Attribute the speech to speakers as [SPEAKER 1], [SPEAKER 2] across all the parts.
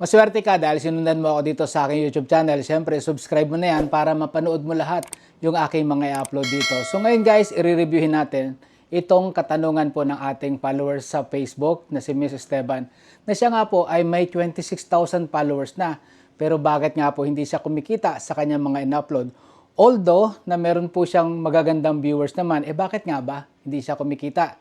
[SPEAKER 1] Maswerte ka dahil sinundan mo ako dito sa aking YouTube channel. Siyempre, subscribe mo na yan para mapanood mo lahat yung aking mga i-upload dito. So ngayon guys, i-reviewin natin itong katanungan po ng ating followers sa Facebook na si Miss Esteban. Na siya nga po ay may 26,000 followers na. Pero bakit nga po hindi siya kumikita sa kanyang mga in-upload? Although na meron po siyang magagandang viewers naman, bakit nga ba hindi siya kumikita?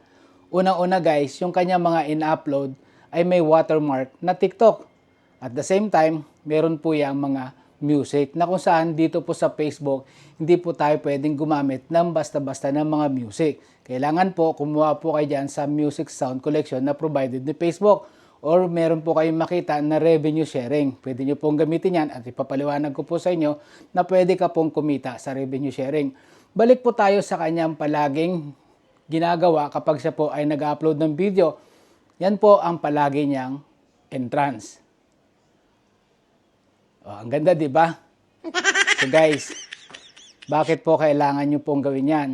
[SPEAKER 1] Unang-una guys, yung kanyang mga in-upload ay may watermark na TikTok. At the same time, meron po yung mga music na kung saan dito po sa Facebook, hindi po tayo pwedeng gumamit ng basta-basta ng mga music. Kailangan po kumuha po kayo dyan sa music sound collection na provided ni Facebook. Or meron po kayong makita na revenue sharing. Pwede nyo pong gamitin yan at ipapaliwanag ko po sa inyo na pwede ka pong kumita sa revenue sharing. Balik po tayo sa kanyang palaging ginagawa kapag siya po ay nag-upload ng video. Yan po ang palagi niyang entrance. Oh, ang ganda, di ba? So guys, bakit po kailangan nyo pong gawin yan?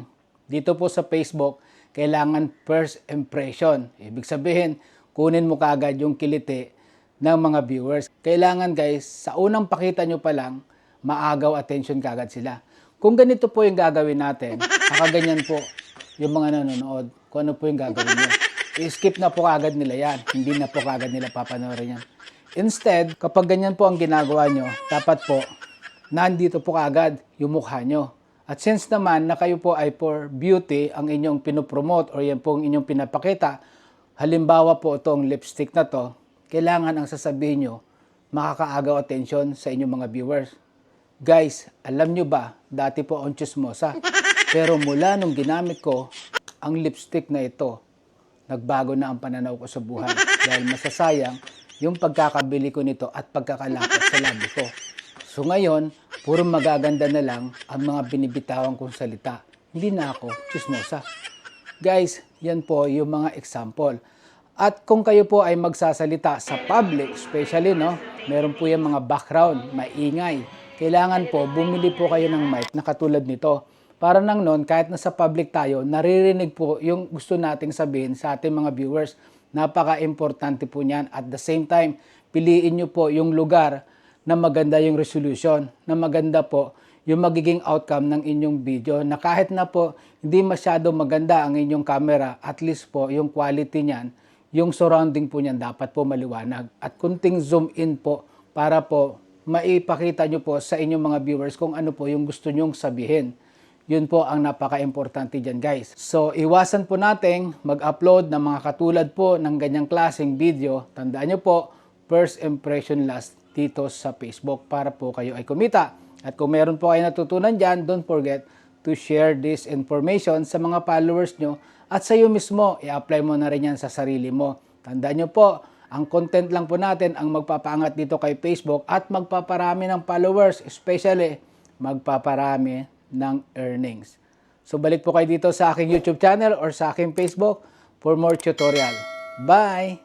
[SPEAKER 1] Dito po sa Facebook, kailangan first impression. Ibig sabihin, kunin mo kaagad yung kiliti ng mga viewers. Kailangan guys, sa unang pakita nyo pa lang, maagaw attention kaagad sila. Kung ganito po yung gagawin natin, nakaganyan po yung mga nanonood, kung ano po yung gagawin nyo. I-skip na po kaagad nila yan. Hindi na po kaagad nila papanoorin yan. Instead, kapag ganyan po ang ginagawa nyo, dapat po, nandito po kaagad yung mukha nyo. At since naman na kayo po ay for beauty ang inyong pinopromote o yan po ang inyong pinapakita, halimbawa po itong lipstick na to, kailangan ang sasabihin nyo, makakaagaw attention sa inyong mga viewers. Guys, alam nyo ba, dati po akong chismosa. Pero mula nung ginamit ko ang lipstick na ito, nagbago na ang pananaw ko sa buhay. Dahil masasayang yung pagkakabili ko nito at pagkakalapit sa labi ko. So ngayon, puro magaganda na lang ang mga binibitawan kong salita. Hindi na ako chismosa. Guys, yan po yung mga example. At kung kayo po ay magsasalita sa public, especially, meron po yung mga background, maingay. Kailangan po, bumili po kayo ng mic na katulad nito. Para nang noon, kahit nasa public tayo, naririnig po yung gusto nating sabihin sa ating mga viewers. Napaka-importante po niyan. At the same time, piliin nyo po yung lugar na maganda yung resolution, na maganda po yung magiging outcome ng inyong video, na kahit na po hindi masyado maganda ang inyong camera, at least po yung quality niyan, yung surrounding po niyan dapat po maliwanag. At kunting zoom in po para po maipakita nyo po sa inyong mga viewers kung ano po yung gusto nyong sabihin. Yun po ang napaka-importante dyan guys. So, iwasan po nating mag-upload ng mga katulad po ng ganyang klaseng video. Tandaan nyo po, first impression last dito sa Facebook para po kayo ay kumita. At kung meron po kayo natutunan dyan, don't forget to share this information sa mga followers nyo at sa iyo mismo. I-apply mo na rin yan sa sarili mo. Tandaan nyo po, ang content lang po natin ang magpapaangat dito kay Facebook at magpaparami ng followers, especially magpaparami ng earnings. So balik po kayo dito sa aking YouTube channel or sa aking Facebook for more tutorial. Bye!